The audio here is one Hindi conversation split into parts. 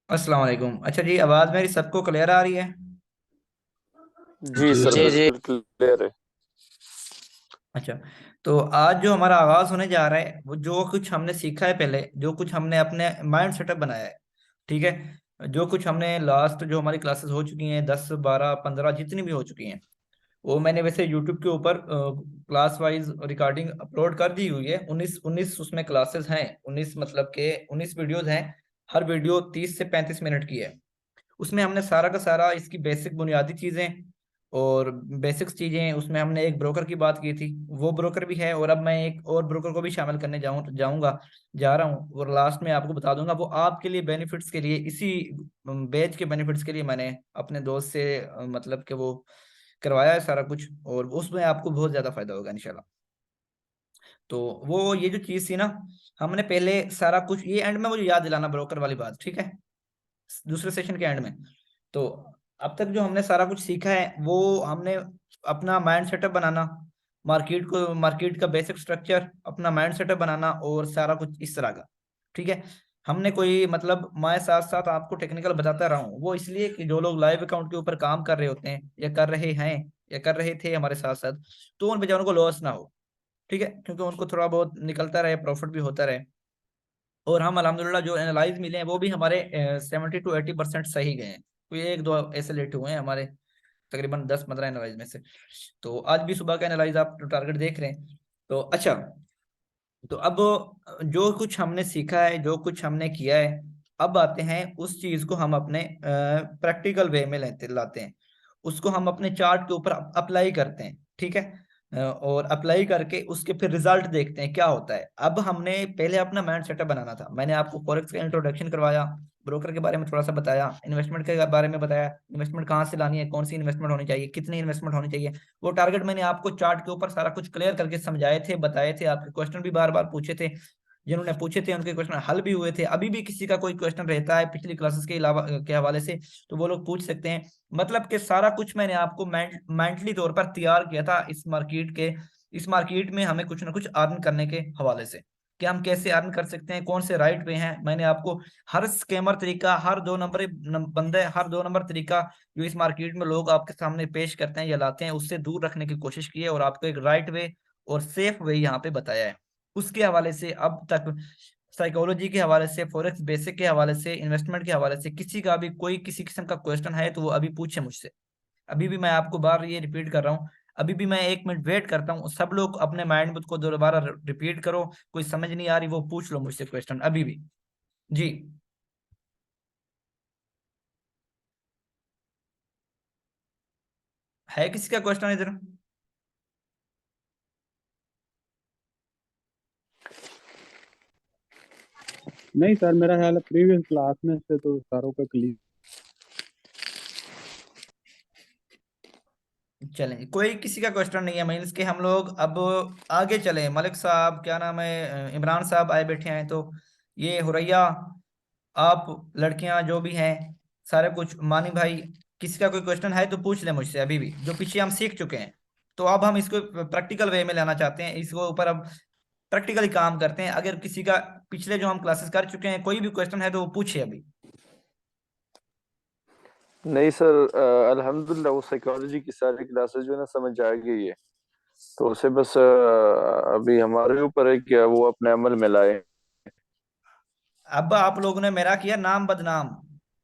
अस्सलाम वालेकुम। अच्छा जी, आवाज़ मेरी सबको क्लियर आ रही है? जी जी सर, सर। बिल्कुल क्लियर है। अच्छा, तो आज जो हमारा आगाज़ होने जा रहा है वो जो कुछ हमने सीखा है पहले, जो कुछ हमने अपने माइंड सेटअप बनाया है, ठीक है, जो कुछ हमने लास्ट जो हमारी क्लासेस हो चुकी हैं 10 12 15 जितनी भी हो चुकी हैं, वो मैंने वैसे यूट्यूब के ऊपर क्लास वाइज रिकॉर्डिंग अपलोड कर दी हुई है। 19 19 उसमें क्लासेस हैं, 19 मतलब के 19 वीडियोज हैं। हर वीडियो 30 से 35 मिनट की है। उसमें हमने सारा का सारा इसकी बेसिक बुनियादी चीज़ें और बेसिक्स चीज़ें, उसमें हमने एक ब्रोकर की बात की थी, वो ब्रोकर भी है, और अब मैं एक और ब्रोकर को भी शामिल करने जाऊंगा जा रहा हूँ, और लास्ट में आपको बता दूंगा। वो आपके लिए बेनिफिट्स के लिए, इसी बैच के बेनिफिट्स के लिए मैंने अपने दोस्त से मतलब कि वो करवाया है सारा कुछ, और उसमें आपको बहुत ज़्यादा फायदा होगा इंशाल्लाह। तो वो ये जो चीज़ थी ना, हमने पहले सारा कुछ, ये एंड में मुझे याद दिलाना ब्रोकर वाली बात, ठीक है, दूसरे सेशन के एंड में। तो अब तक जो हमने सारा कुछ सीखा है वो हमने अपना माइंड सेटअप बनाना, मार्केट का बेसिक स्ट्रक्चर, अपना माइंड सेटअप बनाना, और सारा कुछ इस तरह का, ठीक है। हमने कोई मतलब मैं साथ साथ आपको टेक्निकल बताता रहा हूँ, वो इसलिए कि जो लोग लाइव अकाउंट के ऊपर काम कर रहे होते हैं या कर रहे हैं या कर रहे थे हमारे साथ साथ, तो उन बेचारों को लॉस ना हो, ठीक है, क्योंकि उनको थोड़ा बहुत निकलता रहे, प्रॉफिट भी होता रहे। और हम अल्हम्दुलिल्लाह जो एनालाइज मिले हैं वो भी हमारे 70 to 80% सही गए हैं। कोई एक दो ऐसे लेट हुए हैं हमारे, तकरीबन 10 15 एनालाइज में से। तो आज भी सुबह का एनालाइज आप टारगेट देख रहे हैं। तो अच्छा, तो अब जो कुछ हमने सीखा है, जो कुछ हमने किया है, अब आते हैं उस चीज को हम अपने प्रैक्टिकल वे में लाते हैं, उसको हम अपने चार्ट के ऊपर अप्लाई करते हैं, ठीक है। और अप्लाई करके उसके फिर रिजल्ट देखते हैं क्या होता है। अब हमने पहले अपना माइंड सेटअप बनाना था, मैंने आपको फॉरेक्स का इंट्रोडक्शन करवाया, ब्रोकर के बारे में थोड़ा सा बताया, इन्वेस्टमेंट के बारे में बताया, इन्वेस्टमेंट कहाँ से लानी है, कौन सी इन्वेस्टमेंट होनी चाहिए, कितनी इन्वेस्टमेंट होनी चाहिए। वो टारगेट मैंने आपको चार्ट के ऊपर सारा कुछ क्लियर करके समझाए थे, बताए थे। आपके क्वेश्चन भी बार बार पूछे थे, जिन्होंने पूछे थे उनके क्वेश्चन हल भी हुए थे। अभी भी किसी का कोई क्वेश्चन रहता है पिछली क्लासेस के अलावा के हवाले से, तो वो लोग पूछ सकते हैं। मतलब कि सारा कुछ मैंने आपको मेंटली तौर पर तैयार किया था इस मार्केट में हमें कुछ ना कुछ अर्न करने के हवाले से, कि हम कैसे अर्न कर सकते हैं, कौन से राइट वे हैं। मैंने आपको हर स्कैमर तरीका, हर दो नंबर बंदे, हर दो नंबर तरीका जो इस मार्केट में लोग आपके सामने पेश करते हैं या लाते हैं, उससे दूर रखने की कोशिश की है, और आपको एक राइट वे और सेफ वे यहाँ पे बताया है। उसके हवाले से अब तक साइकोलॉजी के हवाले से, फॉरेक्स बेसिक के हवाले से, इन्वेस्टमेंट के हवाले से किसी का भी कोई किसी किस्म का क्वेश्चन है तो वो अभी पूछे मुझसे। अभी भी मैं आपको बार ये रिपीट कर रहा हूँ, अभी भी मैं 1 मिनट वेट करता हूँ, सब लोग अपने माइंड में उसको दोबारा रिपीट करो। कोई समझ नहीं आ रही वो पूछ लो मुझसे क्वेश्चन अभी भी। जी, है किसी का क्वेश्चन इधर? नहीं सर, मेरा ख्याल है प्रीवियस क्लास में से तो सारों का क्लियर। चलें, कोई किसी का क्वेश्चन नहीं है, मीन्स के हम लोग अब आगे चले। मलिक साहब, क्या नाम है, इमरान साहब आए बैठे हैं, तो ये हुरैया, आप लड़कियां जो भी हैं, सारे कुछ, मानी भाई, किसी का कोई क्वेश्चन है तो पूछ ले मुझसे अभी भी, जो पीछे हम सीख चुके हैं। तो अब हम इसको प्रैक्टिकल वे में लाना चाहते हैं, इसको ऊपर अब प्रैक्टिकली काम करते हैं। अगर किसी का पिछले जो हम क्लासेस कर चुके हैं कोई भी क्वेश्चन है तो वो पूछे अभी। नहीं सर, अल्हम्दुलिल्लाह वो साइकोलॉजी की सारी क्लासेस जो है ना समझ आ गई है। तो उसे बस अभी हमारे ऊपर है कि वो अपने अमल में लाए। अब आप लोगों ने मेरा किया नाम बदनाम,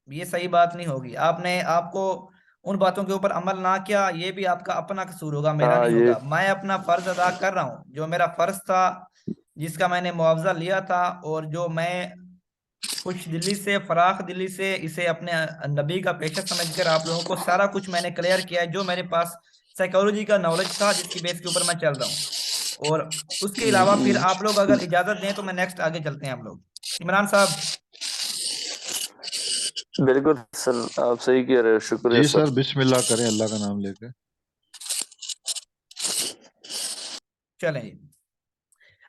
ये सही बात नहीं होगी। आपने आपको उन बातों के ऊपर अमल ना किया, ये भी आपका अपना कसूर होगा, मेरा हाँ नहीं ये। होगा। मैं अपना फर्ज अदा कर रहा हूँ, जो मेरा फर्ज था, जिसका मैंने मुआवजा लिया था, और जो मैं खुश दिल्ली से, फराख दिल्ली से इसे अपने नबी का पेशा समझकर आप लोगों को सारा कुछ मैंने क्लियर किया है, जो मेरे पास साइकोलॉजी का नॉलेज था, जिसकी बेस के ऊपर मैं चल रहा हूँ। और उसके अलावा फिर आप लोग अगर इजाजत दें तो मैं नेक्स्ट आगे चलते हैं हम लोग। इमरान साहब, बिल्कुल सर, आप सही कह रहे हो, शुक्रिया जी सर। सर, बिस्मिल्लाह करें अल्लाह का नाम लेके। चलें जी।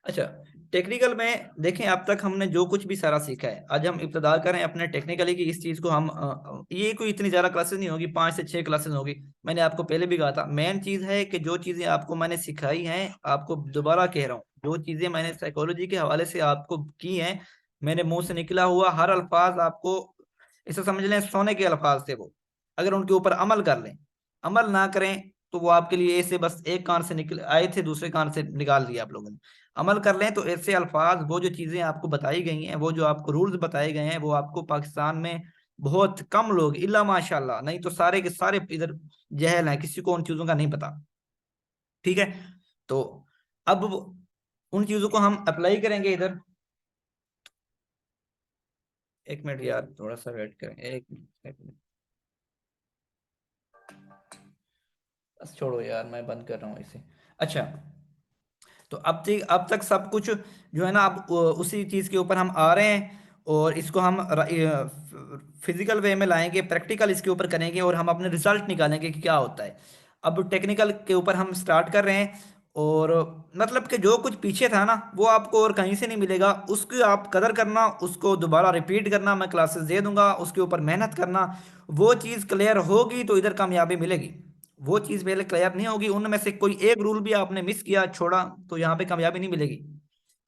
अच्छा, टेक्निकल में देखें, अब तक हमने जो कुछ भी सारा सीखा है, आज हम इब्तदा करें अपने टेक्निकली की। इस चीज़ को हम ये कोई इतनी ज़्यादा क्लासेस नहीं होगी, 5 से 6 क्लासेस होगी। मैंने आपको पहले भी कहा था, मेन चीज़ है कि जो चीज़ें आपको मैंने सिखाई हैं, आपको दोबारा कह रहा हूँ, जो चीज़ें मैंने साइकोलॉजी के हवाले से आपको की हैं, मेरे मुंह से निकला हुआ हर अल्फाज आपको इसे समझ लें सोने के अल्फाज थे वो। अगर उनके ऊपर अमल कर लें, अमल ना करें तो वो आपके लिए ऐसे बस एक कान से निकल आए थे दूसरे कान से निकाल दिया आप लोगों ने। अमल कर लें तो ऐसे अल्फाज, वो जो चीजें आपको बताई गई हैं, वो जो आपको रूल्स बताए गए हैं, वो आपको पाकिस्तान में बहुत कम लोग, इल्ला माशाल्लाह, नहीं तो सारे के सारे इधर जहल हैं, किसी को उन चीजों का नहीं पता। ठीक है। तो अब उन चीजों को हम अप्लाई करेंगे इधर। एक मिनट यार, थोड़ा सा वेट करें, एक मिनट। बस छोड़ो यार, मैं बंद कर रहा हूँ इसे। अच्छा, तो अब तक सब कुछ जो है ना, अब उसी चीज के ऊपर हम आ रहे हैं, और इसको हम फिजिकल वे में लाएंगे, प्रैक्टिकल इसके ऊपर करेंगे, और हम अपने रिजल्ट निकालेंगे कि क्या होता है। अब टेक्निकल के ऊपर हम स्टार्ट कर रहे हैं, और मतलब कि जो कुछ पीछे था ना, वो आपको और कहीं से नहीं मिलेगा, उसकी आप कदर करना, उसको दोबारा रिपीट करना, मैं क्लासेस दे दूंगा, उसके ऊपर मेहनत करना। वो चीज़ क्लियर होगी तो इधर कामयाबी मिलेगी। वो चीज़ पहले क्लियर नहीं होगी, उनमें से कोई एक रूल भी आपने मिस किया, छोड़ा, तो यहाँ पे कामयाबी नहीं मिलेगी।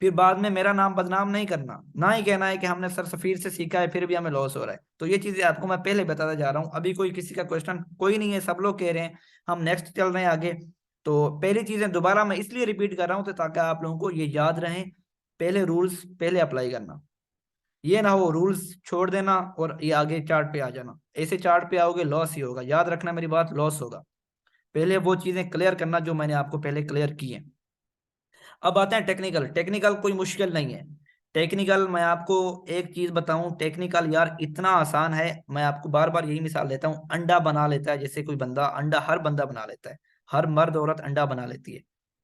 फिर बाद में मेरा नाम बदनाम नहीं करना, ना ही कहना है कि हमने सर सफीर से सीखा है फिर भी हमें लॉस हो रहा है। तो ये चीजें आपको मैं पहले बताता जा रहा हूँ, अभी कोई किसी का क्वेश्चन कोई नहीं है, सब लोग कह रहे हैं, हम नेक्स्ट चल रहे हैं आगे। तो पहली चीजें दोबारा मैं इसलिए रिपीट कर रहा हूँ तो ताकि आप लोगों को ये याद रहे, पहले रूल्स पहले अप्लाई करना। ये ना हो रूल्स छोड़ देना और ये आगे चार्ट पे आ जाना, ऐसे चार्ट पे आओगे लॉस ही होगा, याद रखना मेरी बात, लॉस होगा। पहले वो चीजें क्लियर करना जो मैंने आपको पहले क्लियर की है। अब आते हैं टेक्निकल। टेक्निकल कोई मुश्किल नहीं है। टेक्निकल मैं आपको एक चीज बताऊं, टेक्निकल यार इतना आसान है। मैं आपको बार बार यही मिसाल देता हूं, अंडा बना लेता है जैसे कोई बंदा, अंडा हर बंदा बना लेता है, हर मर्द औरत अंडा बना लेती है,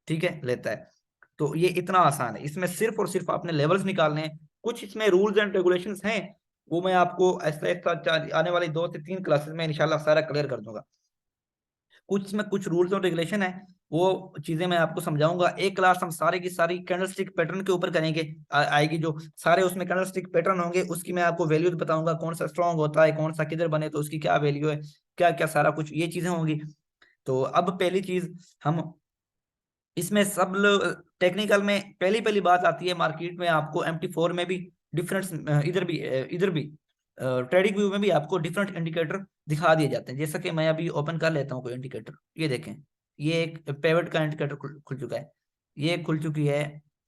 ठीक है, लेता है। तो ये इतना आसान है, इसमें सिर्फ और सिर्फ आपने लेवल्स निकालने हैं। कुछ इसमें रूल्स एंड रेगुलेशंस हैं, वो मैं आपको ऐसा आने वाली 2 से 3 क्लासेस में इंशाल्लाह सारा क्लियर कर दूंगा। कुछ में कुछ रूल्स और रेगुलेशन है, वो चीजें मैं आपको समझाऊंगा। एक क्लास हम सारे की सारी कैंडलस्टिक पैटर्न के ऊपर करेंगे, आएगी जो सारे उसमें कैंडलस्टिक पैटर्न होंगे, उसकी मैं आपको वैल्यूज बताऊंगा, कौन सा स्ट्रांग होता है, कौन सा किधर बने तो उसकी क्या वैल्यू है, क्या क्या सारा कुछ ये चीजें होंगी। तो अब पहली चीज हम इसमें सब लोग टेक्निकल में पहली पहली बात आती है, मार्केट में आपको MT4 में भी डिफरेंस, इधर भी ट्रेडिंग व्यू में भी आपको डिफरेंट इंडिकेटर दिखा दिए जाते हैं। जैसा कि मैं अभी ओपन कर लेता हूँ कोई इंडिकेटर, ये देखें, ये एक पेवट का इंडिकेटर खुल चुका है, ये खुल चुकी है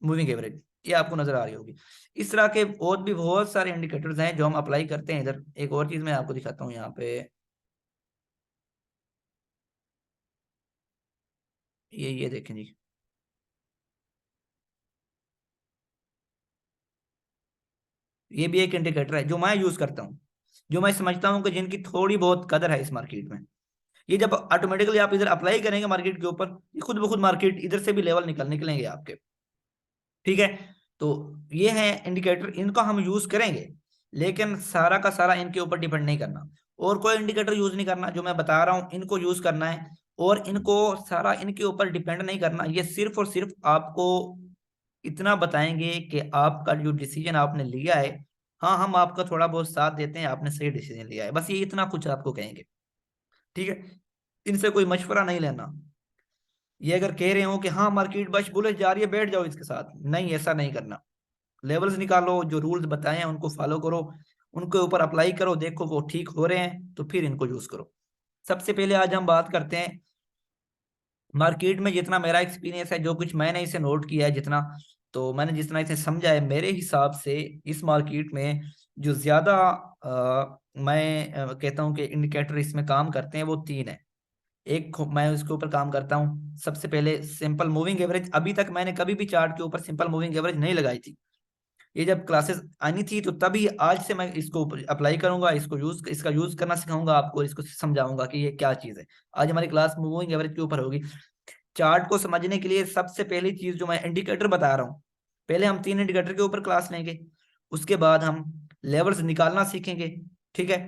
मूविंग एवरेज, ये आपको नजर आ रही होगी। इस तरह के और भी बहुत सारे इंडिकेटर्स हैं जो हम अप्लाई करते हैं इधर। एक और चीज मैं आपको दिखाता हूँ यहाँ पे, ये देखें जी, ये भी एक इंडिकेटर है जो मैं यूज करता हूँ, जो मैं समझता हूँ कि जिनकी थोड़ी बहुत कदर है इस मार्केट में। ये जब ऑटोमेटिकली आप इधर अप्लाई करेंगे मार्केट के ऊपर, ये खुद ब खुद मार्केट इधर से भी लेवल निकलेंगे आपके, ठीक है। तो ये है इंडिकेटर, इनको हम यूज करेंगे, लेकिन सारा का सारा इनके ऊपर डिपेंड नहीं करना, और कोई इंडिकेटर यूज नहीं करना, जो मैं बता रहा हूँ इनको यूज करना है। और इनको सारा इनके ऊपर डिपेंड नहीं करना, ये सिर्फ और सिर्फ आपको इतना बताएंगे कि आपका जो डिसीजन आपने लिया है, हाँ हम आपका थोड़ा बहुत साथ देते हैं, आपने सही डिसीजन लिया है, बस ये इतना कुछ आपको कहेंगे, ठीक है। इनसे कोई मशवरा नहीं लेना। ये अगर कह रहे हो कि हाँ मार्केट बस बुलिश जा रही है बैठ जाओ इसके साथ, नहीं, ऐसा नहीं करना। लेवल्स निकालो, जो रूल्स बताए हैं उनको फॉलो करो, उनके ऊपर अप्लाई करो, देखो वो ठीक हो रहे हैं तो फिर इनको यूज करो। सबसे पहले आज हम बात करते हैं मार्केट में, जितना मेरा एक्सपीरियंस है, जो कुछ मैंने इसे नोट किया है, जितना तो मैंने जितना इसे समझा है, मेरे हिसाब से इस मार्केट में जो ज्यादा मैं कहता हूँ कि इंडिकेटर इसमें काम करते हैं, वो 3 है। एक मैं उसके ऊपर काम करता हूँ, सबसे पहले सिंपल मूविंग एवरेज। अभी तक मैंने कभी भी चार्ट के ऊपर सिंपल मूविंग एवरेज नहीं लगाई थी, ये जब क्लासेस आनी थी तो तभी, आज से मैं इसको अप्लाई करूंगा, इसका यूज करना सिखाऊंगा आपको, इसको समझाऊंगा कि ये क्या चीज है। आज हमारी क्लास मूविंग एवरेज के ऊपर होगी। चार्ट को समझने के लिए सबसे पहली चीज जो मैं इंडिकेटर बता रहा हूँ, पहले हम 3 इंडिकेटर के ऊपर क्लास लेंगे, उसके बाद हम लेवल्स निकालना सीखेंगे, ठीक है।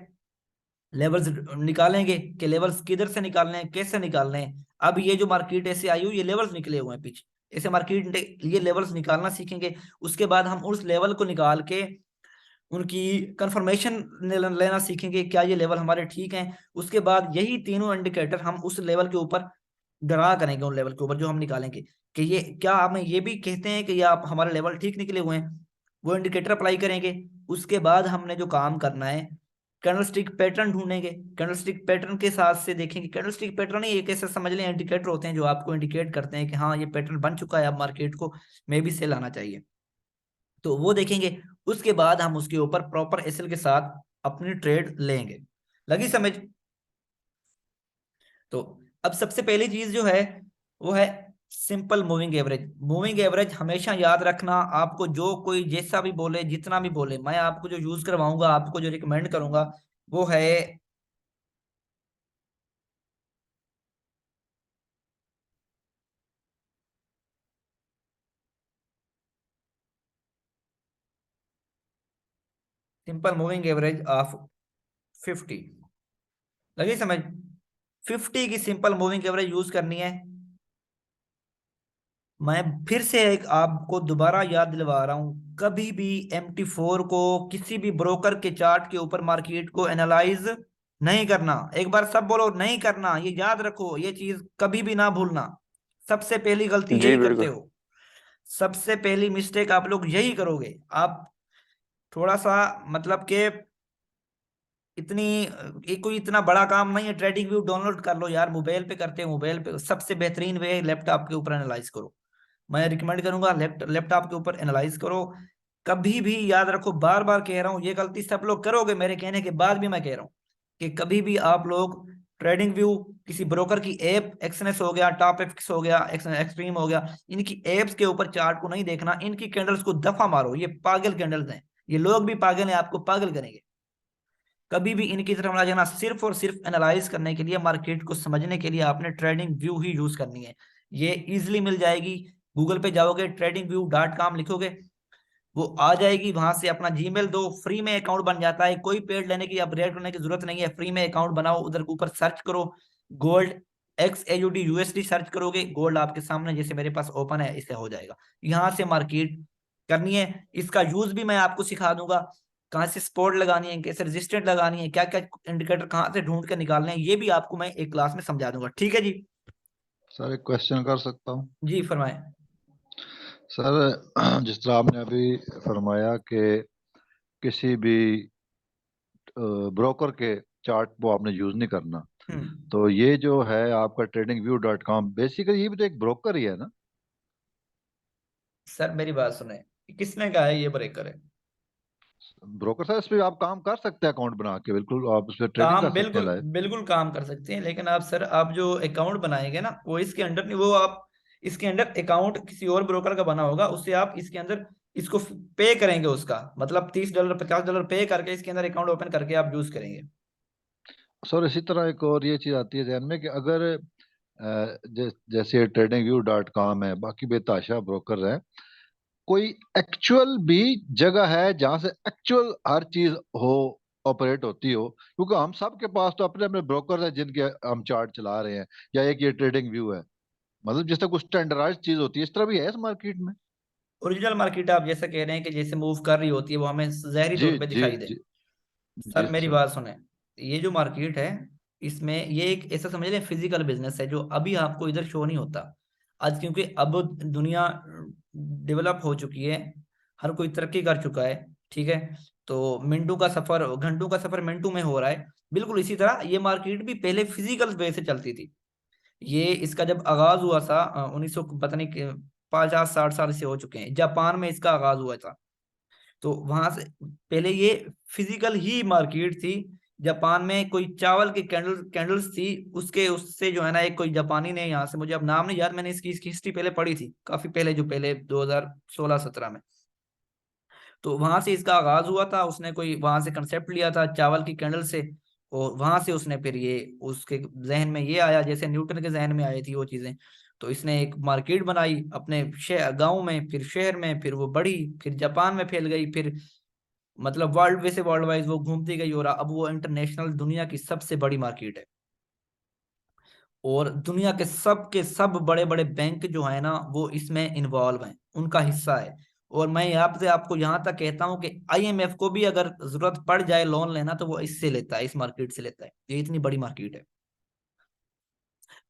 लेवल्स निकालेंगे कि लेवल्स किधर से निकालने हैं, कैसे निकालने हैं। अब ये जो मार्केट ऐसे आई हुई, ये लेवल्स निकले हुए हैं पीछे, ऐसे मार्केट ये लेवल्स निकालना सीखेंगे। उसके बाद हम उस लेवल को निकाल के उनकी कंफर्मेशन लेना सीखेंगे, क्या ये लेवल हमारे ठीक हैं। उसके बाद यही तीनों इंडिकेटर हम उस लेवल के ऊपर ड्रा करेंगे, उन लेवल के ऊपर जो हम निकालेंगे, कि ये क्या हमें ये भी कहते हैं कि ये आप हमारे लेवल ठीक निकले हुए हैं, वो इंडिकेटर अप्लाई करेंगे। उसके बाद हमने जो काम करना है, कैंडलस्टिक पैटर्न ढूंढेंगे, कैंडलस्टिक पैटर्न के साथ से देखेंगे। कैंडलस्टिक पैटर्न ही एक ऐसा समझ लें इंडिकेटर होते हैं जो आपको इंडिकेट करते हैं कि हाँ ये पैटर्न बन चुका है, अब मार्केट को मे भी सेल आना चाहिए, तो वो देखेंगे। उसके बाद हम उसके ऊपर प्रॉपर एसएल के साथ अपनी ट्रेड लेंगे। लगी समझ? तो अब सबसे पहली चीज जो है वो है simple moving average. Moving average हमेशा याद रखना, आपको जो कोई जैसा भी बोले, जितना भी बोले, मैं आपको जो यूज करवाऊंगा, आपको जो रिकमेंड करूंगा वो है सिंपल मूविंग एवरेज ऑफ 50। लगी समझ? 50 की सिंपल मूविंग एवरेज यूज करनी है। मैं फिर से एक आपको दोबारा याद दिलवा रहा हूं, कभी भी MT4 को किसी भी ब्रोकर के चार्ट के ऊपर मार्केट को एनालाइज नहीं करना। एक बार सब बोलो, नहीं करना, ये याद रखो, ये चीज कभी भी ना भूलना। सबसे पहली गलती जी यही करते बिल्कुल। हो, सबसे पहली मिस्टेक आप लोग यही करोगे। आप थोड़ा सा मतलब कि इतनी ये कोई इतना बड़ा काम नहीं है, ट्रेडिंग व्यू डाउनलोड कर लो यार, मोबाइल पे करते हो, मोबाइल पे सबसे बेहतरीन वे है लैपटॉप के ऊपर एनालाइज करो। मैं रिकमेंड करूंगा लैपटॉप के ऊपर एनालाइज करो। कभी भी याद रखो, बार बार कह रहा हूं, ये गलती सब लोग करोगे, मेरे कहने के बाद भी मैं कह रहा हूं कि कभी भी आप लोग ट्रेडिंग व्यू, किसी ब्रोकर की ऐप, एक्सनेस हो गया, टॉप एक्स हो गया, एक्सट्रीम हो गया, इनकी एप्स के ऊपर चार्ट को नहीं देखना, इनकी कैंडल्स को दफा मारो, ये पागल कैंडल्स हैं, ये लोग भी पागल हैं, आपको पागल करेंगे। कभी भी इनकी तरफ ना जाना, सिर्फ और सिर्फ एनालाइज करने के लिए, मार्केट को समझने के लिए आपने ट्रेडिंग व्यू ही यूज करनी है। ये इजिली मिल जाएगी, गूगल पे जाओगे tradingview.com लिखोगे, वो आ जाएगी। वहां से अपना जीमेल दो, फ्री में अकाउंट बन जाता है, कोई पेड लेने की, अपग्रेड करने की जरूरत नहीं है, फ्री में अकाउंट बनाओ, उधर ऊपर सर्च करो गोल्ड XAUD USD, सर्च करोगे, गोल्ड आपके सामने जैसे मेरे पास ओपन है इससे हो जाएगा। यहाँ से मार्केट करनी है, इसका यूज भी मैं आपको सिखा दूंगा, कहाँ से सपोर्ट लगानी है, कैसे रेजिस्टेंट लगानी है, क्या क्या इंडिकेटर कहाँ से ढूंढ के निकालने हैं, ये भी आपको मैं एक क्लास में समझा दूंगा। ठीक है जी? सर एक क्वेश्चन कर सकता हूँ? जी फरमाएं। सर जिस तरह आपने अभी फरमाया कि किसी भी ब्रोकर के चार्ट को आपने यूज नहीं करना, हम्म। तो ये जो है आपका tradingview.com, बेसिकली ये भी तो एक ब्रोकर ही है ना? सर मेरी बात सुने, किसने कहा है ये ब्रेकर है? ब्रोकर सर, इस पे आप काम कर सकते हैं, अकाउंट बना के बिल्कुल आप उस पर ट्रेडिंग काम कर सकते हैं बिल्कुल लाइव। बिल्कुल काम कर सकते हैं, लेकिन आप सर, आप जो अकाउंट बनाएंगे ना वो इसके अंडर नहीं, वो आप इसके अंडर अकाउंट किसी और ब्रोकर का बना होगा, उससे आप इसके अंदर इसको पे करेंगे, उसका मतलब $30 $50 पे करके इसके अंदर अकाउंट ओपन करके आप यूज करेंगे। सर इसी तरह एक और ये चीज आती है ध्यान में कि अगर जैसे tradingview.com है, बाकी बेताशा ब्रोकर है, कोई एक्चुअल भी जगह है जहां से एक्चुअल हर चीज हो, ऑपरेट होती हो? क्योंकि हम सब के पास तो अपने अपने ब्रोकर है जिनके हम चार्ट चला रहे हैं, या एक ये ट्रेडिंग व्यू है, मतलब जिस तरह कुछ स्टैंडर्डाइज चीज होती है, इस तरह भी है इस मार्केट में? ओरिजिनल मार्केट आप जैसा कह रहे हैं कि जैसे मूव कर रही होती है वो हमें जहरी जी तौर पे जी दिखाई दे। जी। सर जी मेरी सर। बात सुने, ये जो मार्केट है इसमें ये एक ऐसा समझ लें फिजिकल बिजनेस है जो अभी आपको इधर शो नहीं होता आज, क्योंकि अब दुनिया डेवलप हो चुकी है, हर कोई तरक्की कर चुका है। ठीक है? तो मिनटों का सफर, घंटों का सफर मिनटों में हो रहा है। बिल्कुल इसी तरह ये मार्केट भी पहले फिजिकल वे से चलती थी। ये इसका जब आगाज हुआ था 1900 पता नहीं 50 60 साल से हो चुके हैं, जापान में इसका आगाज हुआ था। तो वहां से पहले ये फिजिकल ही मार्केट थी। जापान में कोई चावल की कैंडल्स थी, उसके उससे जो है ना, एक कोई जापानी ने, यहाँ से मुझे अब नाम नहीं याद, मैंने इसकी हिस्ट्री पहले पढ़ी थी काफी पहले, जो पहले 2016 17 में। तो वहां से इसका आगाज हुआ था, उसने कोई वहां से कंसेप्ट लिया था चावल की कैंडल से, और वहां से उसने फिर ये उसके जहन में ये आया, जैसे न्यूटन के जहन में आई थी वो चीजें। तो इसने एक मार्केट बनाई अपने शहर गांव में, फिर शहर में, फिर वो बढ़ी, फिर जापान में फैल गई, फिर मतलब वर्ल्ड, वैसे वर्ल्ड वाइज वो घूमती गई, और अब वो इंटरनेशनल दुनिया की सबसे बड़ी मार्केट है। और दुनिया के सब बड़े बड़े बैंक जो है ना वो इसमें इन्वॉल्व हैं, उनका हिस्सा है। और मैं यहाँ से आपको यहाँ तक कहता हूँ कि IMF को भी अगर जरूरत पड़ जाए लोन लेना तो वो इससे लेता है, इस मार्केट से लेता है, ये इतनी बड़ी मार्केट है।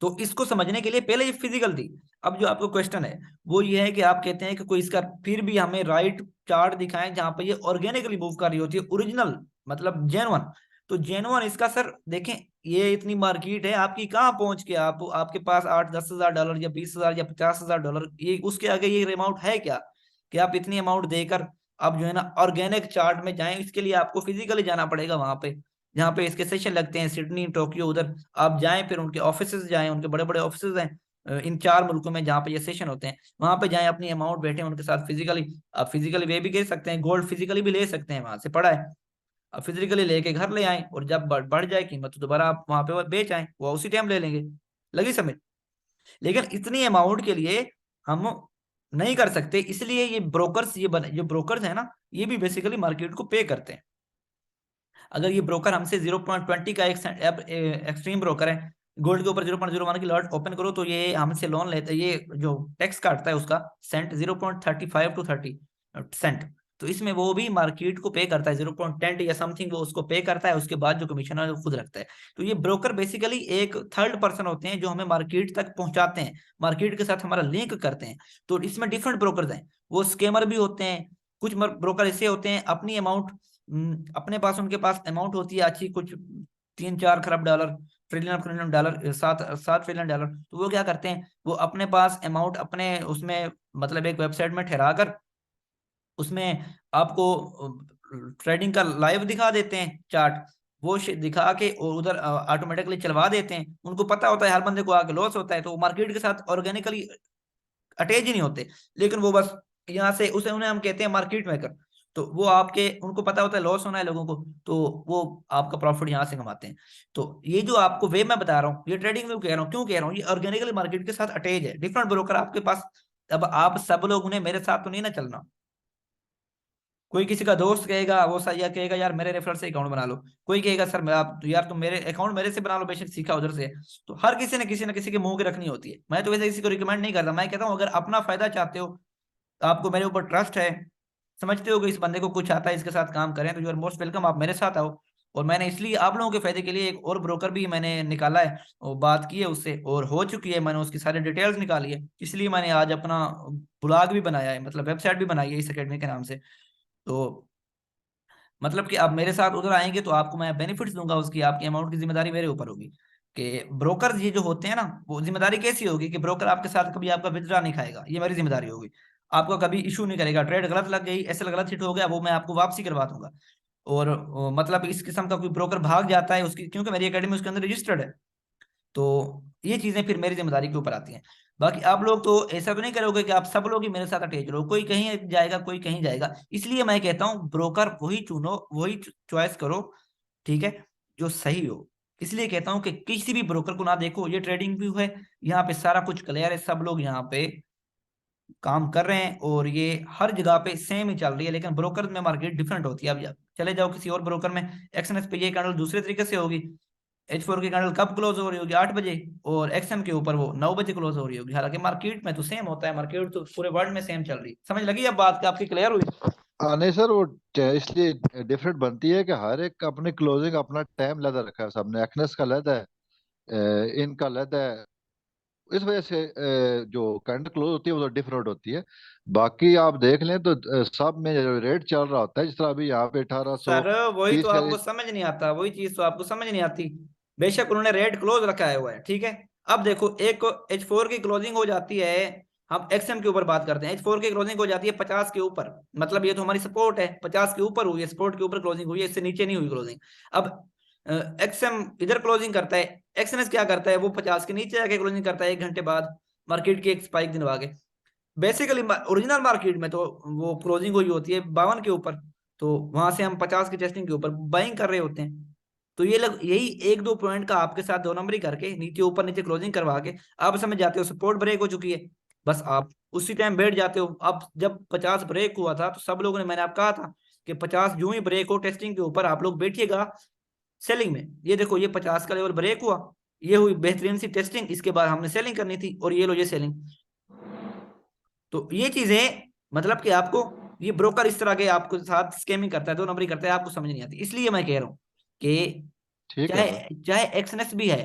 तो इसको समझने के लिए पहले ये फिजिकल थी। अब जो आपको क्वेश्चन है वो ये है कि आप कहते हैं कि कोई इसका फिर भी हमें राइट चार्ट दिखाएं जहां पर ये ऑर्गेनिकली मूव कर रही होती है, ओरिजिनल मतलब जेन्युइन। तो जेनुअन इसका सर देखें, ये इतनी मार्केट है आपकी, कहाँ पहुंच के आप, आपके पास 8-10 हज़ार डॉलर या 20 हज़ार या 50 हज़ार डॉलर, ये उसके आगे ये अमाउंट है क्या कि आप इतनी अमाउंट देकर आप जो है ना ऑर्गेनिक चार्ट में जाएं। इसके लिए आपको फिजिकली जाना पड़ेगा वहां पे जहाँ पे इसके सेशन लगते हैं, सिडनी, टोक्यो, उधर आप जाएं, फिर उनके ऑफिसेज जाएं, उनके बड़े बड़े ऑफिसेज हैं इन 4 मुल्कों में जहाँ पे ये सेशन होते हैं, वहां पे जाएं, अपनी अमाउंट बैठे उनके साथ फिजिकली। आप फिजिकली वे भी कह सकते हैं, गोल्ड फिजिकली भी ले सकते हैं, वहां से पड़ा है, आप फिजिकली लेके घर ले आए, और जब बढ़ जाए कीमत तो दोबारा आप वहां पे बेच आए, वो उसी टाइम ले लेंगे। लगी समझ? लेकिन इतनी अमाउंट के लिए हम नहीं कर सकते, इसलिए ये ब्रोकर्स, ये जो ब्रोकर्स है ना, ये भी बेसिकली मार्केट को पे करते हैं। अगर ये ब्रोकर हमसे 0.20 का एक एक्सट्रीम ब्रोकर है, गोल्ड के ऊपर 0.01 की लॉट ओपन करो, तो ये हमसे लोन लेते, ये जो टैक्स काटता है उसका सेंट 0.35 to 30 सेंट, तो इसमें वो भी मार्केट को पे करता है 0.10 या समथिंग, वो उसको पे करता है, उसके बाद जो कमीशन है वो खुद रखता है। तो ये ब्रोकर बेसिकली एक थर्ड पर्सन होते हैं जो हमें मार्केट तक पहुंचाते हैं, मार्केट के साथ हमारा लिंक करते हैं। तो इसमें डिफरेंट ब्रोकर्स हैं, वो स्कैमर भी होते हैं, कुछ ब्रोकर ऐसे होते हैं अपनी अमाउंट, अपने पास, उनके पास अमाउंट होती है अच्छी, कुछ 3-4 खरब डॉलर, ट्रिलियन 7 ट्रिलियन डॉलर, तो वो क्या करते हैं, वो अपने पास अमाउंट अपने उसमें मतलब एक वेबसाइट में ठहरा कर उसमें आपको ट्रेडिंग का लाइव दिखा देते हैं चार्ट, वो दिखा के और उधर ऑटोमेटिकली चलवा देते हैं। उनको पता होता है हर बंदे को आगे लॉस होता है, तो वो मार्केट के साथ ऑर्गेनिकली अटैच ही नहीं होते, लेकिन वो बस यहाँ से उसे, उन्हें हम कहते हैं मार्केट मेकर। तो वो आपके, उनको पता होता है लॉस होना है लोगों को, तो वो आपका प्रॉफिट यहाँ से कमाते हैं। तो ये जो आपको वे मैं बता रहा हूँ, ये ट्रेडिंग वे कह रहा हूँ, क्यों कह रहा हूँ, ये ऑर्गेनिकली मार्केट के साथ अटैच है, डिफरेंट ब्रोकर आपके पास। अब आप सब लोग उन्हें मेरे साथ तो नहीं ना चलना, कोई किसी का दोस्त कहेगा, वो या कहेगा यार मेरे रेफरल से अकाउंट बना लो, कोई कहेगा सर मैं, आप यार तुम मेरे अकाउंट मेरे से बना लो, बेशक सीखा उधर से। तो हर किसी ने किसी के मुंह की रखनी होती है। मैं तो वैसे किसी को रिकमेंड नहीं करता, मैं कहता हूँ अगर अपना फायदा चाहते हो, आपको मेरे ऊपर ट्रस्ट है, समझते हो कि इस बंदे को कुछ आता है, इसके साथ काम करें, तो यू आर मोस्ट वेलकम, आप मेरे साथ आओ। और मैंने इसलिए आप लोगों के फायदे के लिए एक और ब्रोकर भी मैंने निकाला है, और बात की है उससे, और हो चुकी है, मैंने उसकी सारी डिटेल्स निकाली है, इसलिए मैंने आज अपना ब्लॉग भी बनाया है, मतलब वेबसाइट भी बनाई है इस अकेडमी के नाम से। तो मतलब कि आप मेरे साथ उधर आएंगे तो आपको मैं बेनिफिट्स दूंगा उसकी, आपकी अमाउंट की जिम्मेदारी मेरे ऊपर होगी। कि ब्रोकर ये जो होते हैं ना, वो जिम्मेदारी कैसी होगी कि ब्रोकर आपके साथ कभी आपका विथड्रॉ नहीं खाएगा, ये मेरी जिम्मेदारी होगी। आपको कभी इशू नहीं करेगा, ट्रेड गलत लग गई, ऐसे गलत हिट हो गया, वो मैं आपको वापसी करवा दूंगा। और मतलब इस किस्म का कोई ब्रोकर भाग जाता है उसकी, क्योंकि मेरी एकेडमी उसके अंदर रजिस्टर्ड है, तो ये चीजें फिर मेरी जिम्मेदारी के ऊपर आती हैं। बाकी आप लोग तो ऐसा तो नहीं करोगे कि आप सब लोग ही मेरे साथ अटैच रहो, कोई कहीं जाएगा कोई कहीं जाएगा। इसलिए मैं कहता हूँ ब्रोकर वही चुनो, वही चॉइस करो, ठीक है, जो सही हो। इसलिए कहता हूँ कि किसी भी ब्रोकर को ना देखो, ये ट्रेडिंग व्यू है, यहाँ पे सारा कुछ क्लियर है, सब लोग यहाँ पे काम कर रहे हैं, और ये हर जगह पे सेम ही चल रही है। लेकिन ब्रोकर में मार्केट डिफरेंट होती है। अब चले जाओ किसी और ब्रोकर में, एक्सएनएक्स पे ये कैंडल दूसरे तरीके से होगी, H4 की कैंडल कब क्लोज हो रही होगी, 8 बजे, और एक्सएम के ऊपर वो 9 बजे क्लोज हो रही होगी। हालांकि मार्केट में तो सेम होता है, मार्केट तो पूरे वर्ल्ड में सेम चल रही है। समझ लगी अब बात, आपकी क्लियर हुई? हाँ नहीं सर, वो इसलिए डिफरेंट बनती है कि हर एक अपनी क्लोजिंग अपना टाइम लगा रखा है सबने। एक्नेस का लदा है, इनका लदा है, इस वजह से जो कैंडल क्लोज होती है वो तो डिफरेंट होती है। बाकी आप देख लें तो सब में जो रेट चल रहा होता है, जिस तरह अभी यहाँ पे अठारह सौ सर वही तो तीस का। आपको समझ नहीं आता, वही चीज तो आपको समझ नहीं आती। बेशक उन्होंने रेट क्लोज रखा है हुआ है, ठीक है। अब देखो एक H4 की क्लोजिंग हो जाती है, हम एक्सएम के ऊपर बात करते हैं, H4 की क्लोजिंग हो जाती है 50 के ऊपर, मतलब ये तो हमारी सपोर्ट है, 50 के ऊपर हुई है, सपोर्ट के ऊपर क्लोजिंग हुई है, इससे नीचे नहीं हुई क्लोजिंग। अब एक्सएम इधर क्लोजिंग करता है, एक्सएनएस क्या करता है, वो 50 के नीचे जाके क्लोजिंग करता है 1 घंटे बाद, मार्केट की एक स्पाइक दिनवा के। बेसिकली ओरिजिनल मार्केट में तो वो क्लोजिंग हुई होती है 52 के ऊपर, तो वहां से हम 50 की टेस्टिंग के ऊपर बाइंग कर रहे होते हैं। तो ये लोग यही 1-2 पॉइंट का आपके साथ 2 नंबरी करके नीचे ऊपर नीचे क्लोजिंग करवा के आप समझ जाते हो सपोर्ट ब्रेक हो चुकी है, बस आप उसी टाइम बैठ जाते हो। अब जब 50 ब्रेक हुआ था तो सब लोगों ने, मैंने आप कहा था कि 50 यूं ही ब्रेक हो टेस्टिंग के ऊपर, आप लोग बैठिएगा सेलिंग में। ये देखो ये 50 का लेवल ब्रेक हुआ, ये हुई बेहतरीन सी टेस्टिंग, इसके बाद हमने सेलिंग करनी थी, और ये लो ये सेलिंग। तो ये चीजें मतलब कि आपको, ये ब्रोकर इस तरह के आपको साथ स्कैमिंग करता है, 2 नंबरी करता है, आपको समझ नहीं आती। इसलिए मैं कह रहा हूँ कि ठीक है सर। चाहे चाहे एक्सएनएस भी है,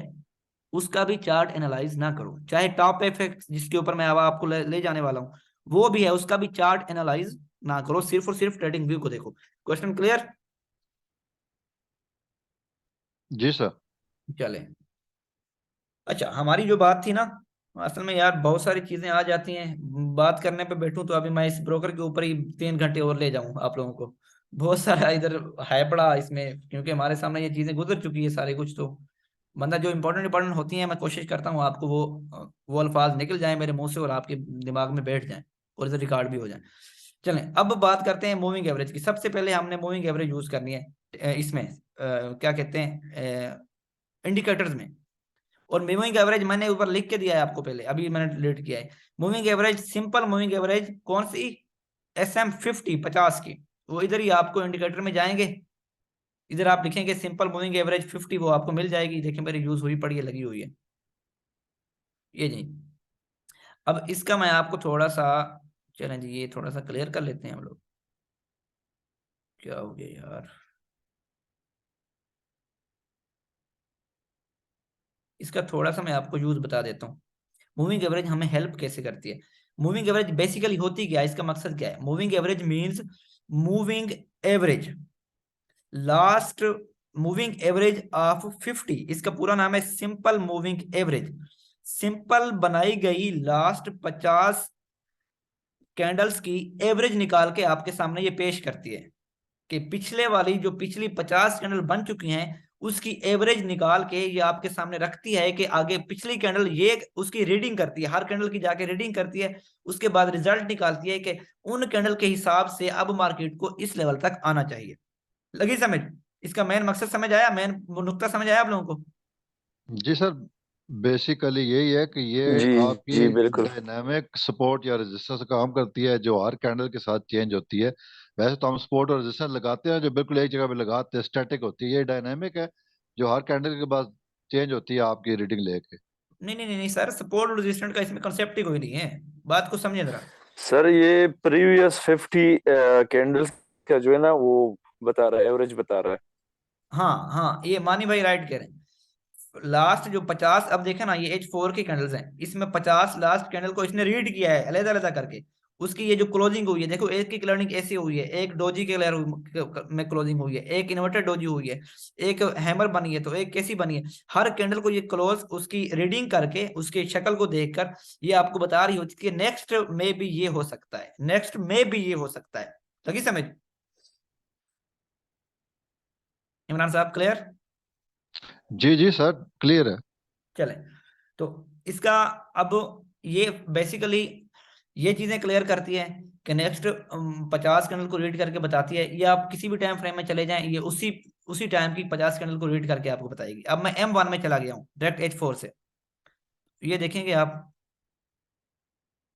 उसका भी चार्ट एनालाइज ना करो। चाहे टॉप एफएक्स जिसके ऊपर मैं अब आपको ले जाने वाला हूँ, वो भी है, उसका भी चार्ट एनालाइज ना करो, सिर्फ और सिर्फ ट्रेडिंग व्यू को देखो। Question clear? जी सर। चले। अच्छा, हमारी जो बात थी ना, असल में यार बहुत सारी चीजें आ जाती हैं, बात करने पे बैठूं तो अभी मैं इस ब्रोकर के ऊपर ही 3 घंटे और ले जाऊं आप लोगों को। बहुत सारा इधर है पड़ा इसमें, क्योंकि हमारे सामने ये चीजें गुजर चुकी है सारी कुछ। तो बंदा जो इंपॉर्टेंट इंपॉर्टेंट होती है, मैं कोशिश करता हूँ आपको वो अल्फाज निकल जाए मेरे मुंह से और आपके दिमाग में बैठ जाए और इधर रिकॉर्ड भी हो जाए। चलें, अब बात करते हैं मूविंग एवरेज की। सबसे पहले हमने मूविंग एवरेज यूज करनी है इसमें क्या कहते हैं, इंडिकेटर्स में। और मूविंग एवरेज मैंने ऊपर लिख के दिया है आपको, पहले अभी मैंने डिलीट किया है। Moving average, simple moving average कौन सी, SM50 50 की। वो इधर ही आपको इंडिकेटर में जाएंगे, इधर आप लिखेंगे सिंपल मूविंग एवरेज 50, वो आपको मिल जाएगी। देखिए मेरी यूज हुई पड़ी है, लगी हुई है ये जी। अब इसका मैं आपको थोड़ा सा, चलें जी ये थोड़ा सा क्लियर कर लेते हैं हम लोग। क्या हो गया यार, इसका थोड़ा सा मैं आपको यूज बता देता हूँ। मूविंग एवरेज हमें हेल्प कैसे करती है। मूविंग एवरेज बेसिकली होती क्या है, इसका मकसद क्या है। Moving average means moving average last, moving average of 50, इसका पूरा नाम है सिंपल मूविंग एवरेज। सिंपल बनाई गई लास्ट 50 कैंडल्स की एवरेज निकाल के आपके सामने ये पेश करती है कि पिछले वाली जो पिछली 50 कैंडल बन चुकी हैं उसकी एवरेज निकाल के ये आपके सामने रखती है कि आगे पिछली कैंडल, ये उसकी रीडिंग करती है, हर कैंडल की जाके रीडिंग करती है। उसके बाद रिजल्ट निकालती है कि उन कैंडल के हिसाब से अब मार्केट को इस लेवल तक आना चाहिए। लगी समझ, इसका मेन मकसद समझ आया, मेन नुक्ता समझ आया आप लोगों को। जी सर, बेसिकली यही है कि ये जी आपकी जी बिल्कुल। डायनामिक सपोर्ट या रेजिस्टेंस काम करती है, जो हर कैंडल के साथ चेंज होती है। वैसे तो हम सपोर्ट और रेजिस्टेंस लगाते हैं जो बिल्कुल एक जगह पे लगाते हैं, स्टैटिक होती है। ये डायनामिक है जो हर कैंडल के बाद चेंज होती है आपकी रीडिंग लेके। नहीं नहीं नहीं नहीं सर, सपोर्ट और रेजिस्टेंट का इसमें कंसेप्ट ही कोई नहीं है, बात को समझे जरा। सर ये प्रीवियस 50 कैंडल्स का जो है ना वो बता रहा है, एवरेज बता रहा है। हाँ हाँ, ये मानी भाई राइट कह रहे हैं। लास्ट जो 50, अब देखे ना ये H4 की कैंडल्स हैं, इसमें 50 लास्ट कैंडल को इसने रीड किया है अलग अलग करके। उसकी ये जो क्लोजिंग हुई है, देखो एक की क्लोजिंग ऐसी हुई है, एक डोजी के लेयर में क्लोजिंग हुई है, एक इन्वर्टेड डोजी हुई है, एक हैमर बनी है, तो एक कैसी बनी है। हर कैंडल को ये क्लोज उसकी रीडिंग करके उसकी शक्ल को देखकर ये आपको बता रही होती है कि नेक्स्ट में भी ये हो सकता है, नेक्स्ट में भी ये हो सकता है। लगी समझ इमरान साहब, क्लियर। जी जी सर, क्लियर है। चले, तो इसका अब ये बेसिकली ये चीजें क्लियर करती है कि नेक्स्ट 50 कैंडल को रीड करके बताती है। ये आप किसी भी टाइम फ्रेम में चले जाएं, ये उसी उसी टाइम की 50 कैंडल को रीड करके आपको बताएगी। अब मैं M1 में चला गया हूँ डायरेक्ट H4 से, ये देखेंगे आप,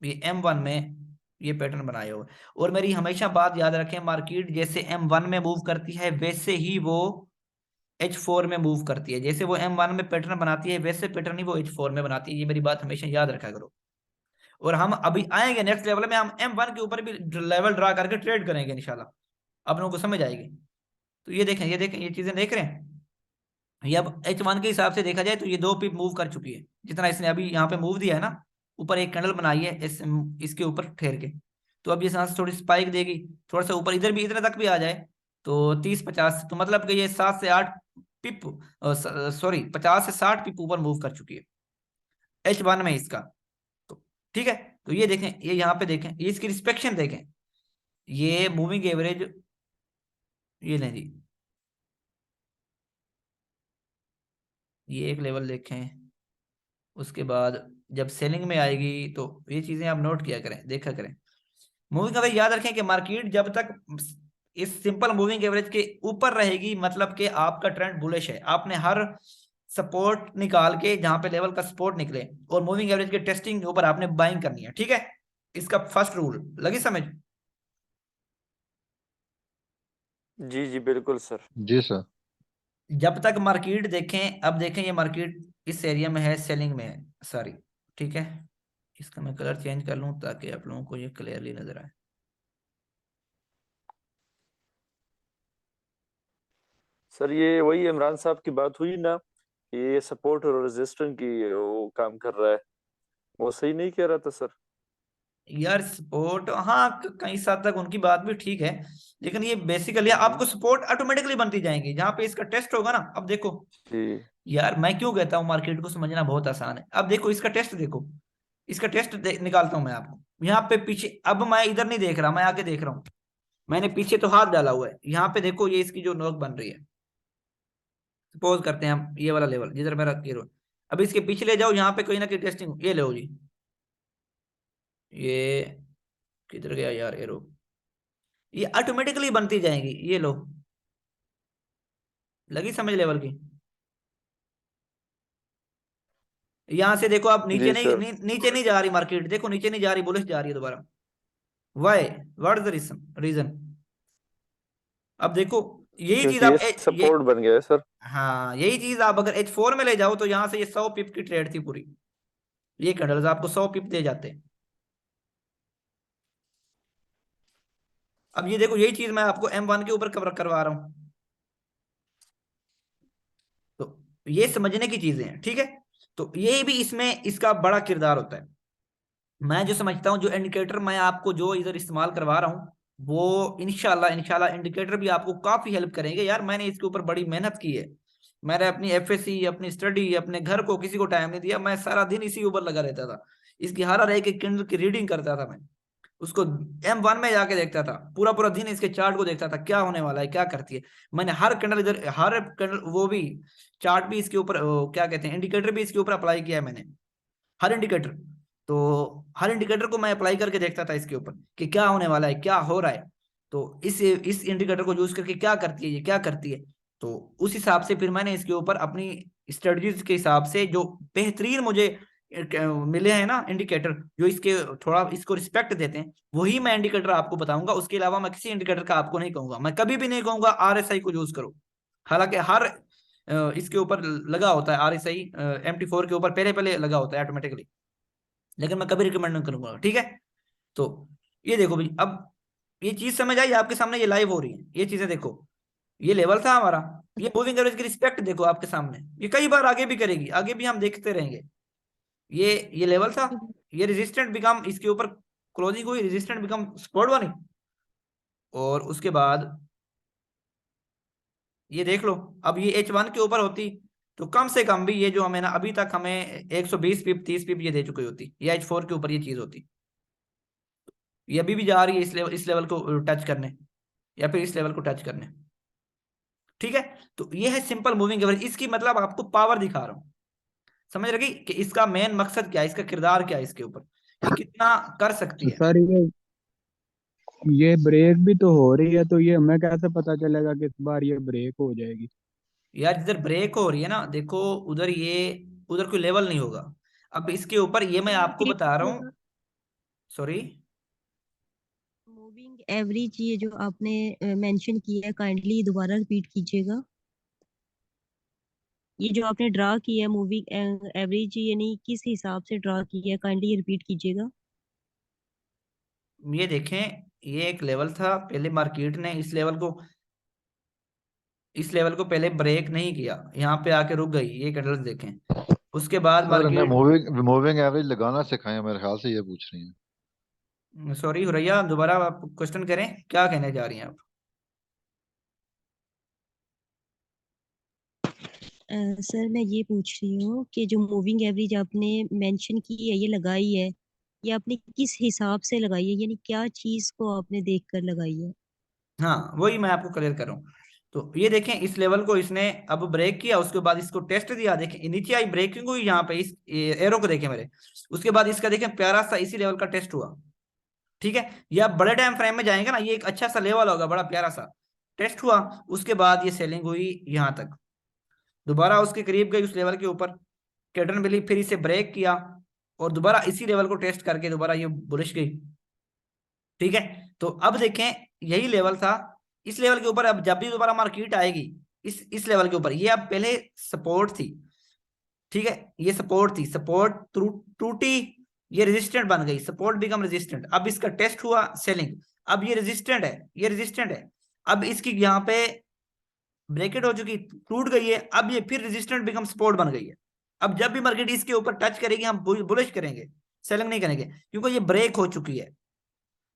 ये M1 में ये पैटर्न बनाए हुए। और मेरी हमेशा बात याद रखें, मार्केट जैसे M1 में मूव करती है वैसे ही वो H4 में मूव करती है। जैसे वो M1 में पैटर्न बनाती है वैसे पैटर्न ही वो H4 में बनाती है, ये मेरी बात हमेशा याद रखा करो। और हम अभी आएंगे नेक्स्ट लेवल में, हम M1 के ऊपर भी लेवल ड्रा करके ट्रेड करेंगे इंशाल्लाह, आप लोगों को समझ आएगी। तो ये देखें, ये देखें, ये चीजें देख रहे हैं। ये अब H1 के हिसाब से देखा जाए तो ये 2 पिप मूव कर चुकी है, जितना इसने अभी यहाँ पे मूव दिया है ना, ऊपर एक कैंडल बनाई है इसके ऊपर ठहर के। तो अब ये सांस थोड़ी स्पाइक देगी, थोड़ा सा ऊपर इधर भी इधर तक भी आ जाए तो 30 50, तो मतलब कि ये 7 से 8 पिप, सॉरी 50 से 60 पिप ऊपर मूव कर चुकी है H1 में इसका। तो ठीक है, तो ये देखें, ये यहाँ पे देखें, ये इसकी रिस्पेक्शन देखें, ये मूविंग एवरेज, ये नहीं जी, ये एक लेवल देखें। उसके बाद जब सेलिंग में आएगी तो ये चीजें आप नोट किया करें, देखा करें। मूविंग एवरेज याद रखें कि मार्केट जब तक इस सिंपल मूविंग एवरेज के ऊपर रहेगी मतलब कि आपका ट्रेंड बुलिश है। आपने हर सपोर्ट निकाल के जहां पे लेवल का सपोर्ट निकले और मूविंग एवरेज के टेस्टिंग के ऊपर आपने बाइंग करनी है, ठीक है। इसका फर्स्ट रूल लगी समझ। जी जी बिल्कुल सर। जी सर। जब तक मार्केट देखें, अब देखें ये मार्केट इस एरिया में है, सेलिंग में है, सॉरी, ठीक है। इसका मैं कलर चेंज कर लूं ताकि आप लोगों को ये क्लियरली नजर आए। सर ये वही इमरान साहब की बात हुई ना, ये सपोर्ट और रेजिस्टेंस की वो काम कर रहा है, वो सही नहीं कह रहा था सर। यार सपोर्ट, हाँ कई साल तक उनकी बात भी ठीक है, लेकिन ये बेसिकली आपको सपोर्ट ऑटोमेटिकली बनती जाएंगी जहां पे इसका टेस्ट होगा ना। अब देखो जी यार, मैं क्यों कहता हूँ मार्केट को समझना बहुत आसान है। अब देखो इसका टेस्ट देखो, इसका टेस्ट निकालता हूं मैं आपको यहाँ पे पीछे। अब मैं इधर नहीं देख रहा, मैं आगे देख रहा हूँ। मैंने पीछे तो हाथ डाला हुआ है, यहाँ पे देखो ये इसकी जो नोक बन रही है। सपोज करते हैं हम ये वाला लेवल जिधर मेरा कीरो, अब इसके पीछे ले जाओ, यहाँ पे कोई ना कोई टेस्टिंग, ये लो जी, ये किधर गया यार एरो, ये ऑटोमेटिकली बनती जाएंगी, ये लो, लगी समझ लेवल की। यहां से देखो आप नीचे जी नहीं, सर। नीचे नहीं जा रही मार्केट, देखो नीचे नहीं जा रही, बुलिश जा रही है दोबारा। Why, what is the reason? अब देखो यही चीज क्योंकि ये आप ये, सपोर्ट बन गया है सर। हाँ यही चीज आप अगर H4 में ले जाओ तो यहाँ से ये 100 पिप की ट्रेड थी पूरी, ये कैंडल्स आपको 100 पिप दे जाते हैं। अब ये देखो यही चीज मैं आपको M1 के ऊपर कवर करवा रहा हूँ, तो ये समझने की चीजें हैं, ठीक है। तो ये भी इसमें इसका बड़ा किरदार होता है। मैं जो समझता हूँ, जो इंडिकेटर मैं आपको जो इधर इस्तेमाल करवा रहा हूँ, वो इंशाल्लाह इंशाल्लाह इंडिकेटर भी आपको काफी हेल्प करेंगे यार। मैंने इसके ऊपर बड़ी मेहनत की है, मैंने अपनी एफएससी, अपनी स्टडी, अपने घर को किसी को टाइम नहीं दिया, मैं सारा दिन इसी ऊपर लगा रहता था। इसकी हर एक एक कैंडल की रीडिंग करता था मैं, उसको M1 में जाके देखता था, पूरा पूरा दिन इसके चार्ट को देखता था, क्या होने वाला है, क्या करती है। मैंने हर कैंडल इधर, हर कैंडल वो भी चार्ट भी इसके ऊपर, क्या कहते हैं, इंडिकेटर भी इसके ऊपर अप्लाई किया है मैंने, हर इंडिकेटर। तो हर इंडिकेटर को मैं अप्लाई करके देखता था इसके ऊपर कि क्या होने वाला है, क्या हो रहा है। तो इस इंडिकेटर को यूज करके क्या करती है, ये क्या करती है। तो उस हिसाब से फिर मैंने इसके ऊपर अपनी स्ट्रेटजीज के हिसाब से जो बेहतरीन मुझे मिले हैं ना इंडिकेटर, जो इसके थोड़ा इसको रिस्पेक्ट देते हैं, वही मैं इंडिकेटर आपको बताऊंगा। उसके अलावा मैं किसी इंडिकेटर का आपको नहीं कहूंगा, मैं कभी भी नहीं कहूंगा RSI को यूज करो। हालांकि हर इसके ऊपर लगा होता है RSI, MT4 के ऊपर पहले पहले लगा होता है ऑटोमेटिकली, लेकिन मैं कभी रिकमेंड नहीं करूंगा, ठीक है। तो ये देखो भाई, अब ये चीज समझ आई आपके सामने, ये लाइव हो रही है ये चीजें, देखो ये लेवल था हमारा, ये मूविंग एवरेज की रिस्पेक्ट देखो आपके सामने, ये कई बार आगे भी करेगी, आगे भी हम देखते रहेंगे। ये लेवल था, ये रेजिस्टेंट बिकम, इसके ऊपर क्लोजिंग हुई, रेजिस्टेंट बिकम सपोर्ट बनी, और उसके बाद ये देख लो, अब ये H1 के ऊपर होती तो कम से कम भी ये जो हमें ना अभी तक हमें 120 पिप 30 पिप ये दे चुकी होती, ये H4 के ऊपर ये चीज होती। ये अभी भी जा रही है इस लेवल को टच करने, या फिर इस लेवल को टच करने, ठीक है। तो ये है सिंपल मूविंग एवरेज, इसकी मतलब आपको पावर दिखा रहा हूं, समझ रही कि इसका मेन मकसद क्या है, इसका किरदार क्या है इसके ऊपर, ये कितना कर सकती तो है। सर ये ब्रेक भी तो हो रही है, तो ये हमें कैसे पता चलेगा कि इस बार ये ब्रेक हो जाएगी? यार जिधर ब्रेक हो रही है ना, देखो उधर ये, उधर कोई लेवल नहीं होगा। अब इसके ऊपर ये मैं आपको बता रहा हूँ, सॉरी। मूविंग एवरेज ये जो आपने मेंशन किया है, काइंडली दोबारा रिपीट कीजिएगा। ये जो आपने ड्रा किया है मूविंग एवरेज, यानी किस हिसाब से ड्रा किया है, काइंडली रिपीट कीजिएगा। ये देखें, ये एक लेवल था, पहले मार्केट ने इस लेवल को पहले ब्रेक नहीं किया, यहाँ पे आके रुक गई, ये कैंडल्स देखें। उसके बाद सर हमें मार्केट, मूविंग मूविंग एवरेज लगाना सिखाएं, मेरे ख्याल से ये पूछ रही हैं। सॉरी हुरैया, दोबारा आप क्वेश्चन करें, क्या कहने जा रही हैं आप। सर मैं ये पूछ रही हूँ कि जो मूविंग एवरेज आपने मेंशन की है, ये लगाई है, ये आपने किस हिसाब से लगाई है, यानी क्या चीज को आपने देखकर लगाई है? हाँ वही मैं आपको क्लियर कर रहा हूँ। तो ये देखें, इस लेवल को इसने अब ब्रेक किया, उसके बाद इसको टेस्ट दिया, देखें नीचे आई, ब्रेकिंग हुई यहाँ पे, इस एरो को देखें मेरे, उसके बाद इसका देखें प्यारा सा इसी लेवल का टेस्ट हुआ, ठीक है। ये आप बड़े टाइम फ्रेम में जाएंगे ना, ये एक अच्छा सा लेवल होगा, बड़ा प्यारा सा टेस्ट हुआ। उसके बाद ये सेलिंग हुई यहाँ तक, दोबारा उसके करीब गई उस लेवल के ऊपर, कैटन बिली फिर इसे ब्रेक किया, और दोबारा इसी लेवल को टेस्ट करके दोबारा ये बुलिश गई, ठीक है। तो अब देखें, यही लेवल था, इस लेवल के ऊपर अब जब भी दोबारा मार्केट आएगी, इस लेवल के ऊपर, ये अब पहले सपोर्ट थी, ठीक है, ये सपोर्ट थी, सपोर्ट टूटी, ये रेजिस्टेंट बन गई, सपोर्ट बिकम रेजिस्टेंट, अब इसका टेस्ट हुआ सेलिंग, अब ये रेजिस्टेंट है, ये रेजिस्टेंट है, अब इसकी यहाँ पे ब्रेकेट हो चुकी, टूट गई है, अब ये फिर रेजिस्टेंट बिकम सपोर्ट बन गई है। अब जब भी मार्केट इसके ऊपर टच करेगी हम बुलिश करेंगे, सेलिंग नहीं करेंगे क्योंकि ये ब्रेक हो चुकी है,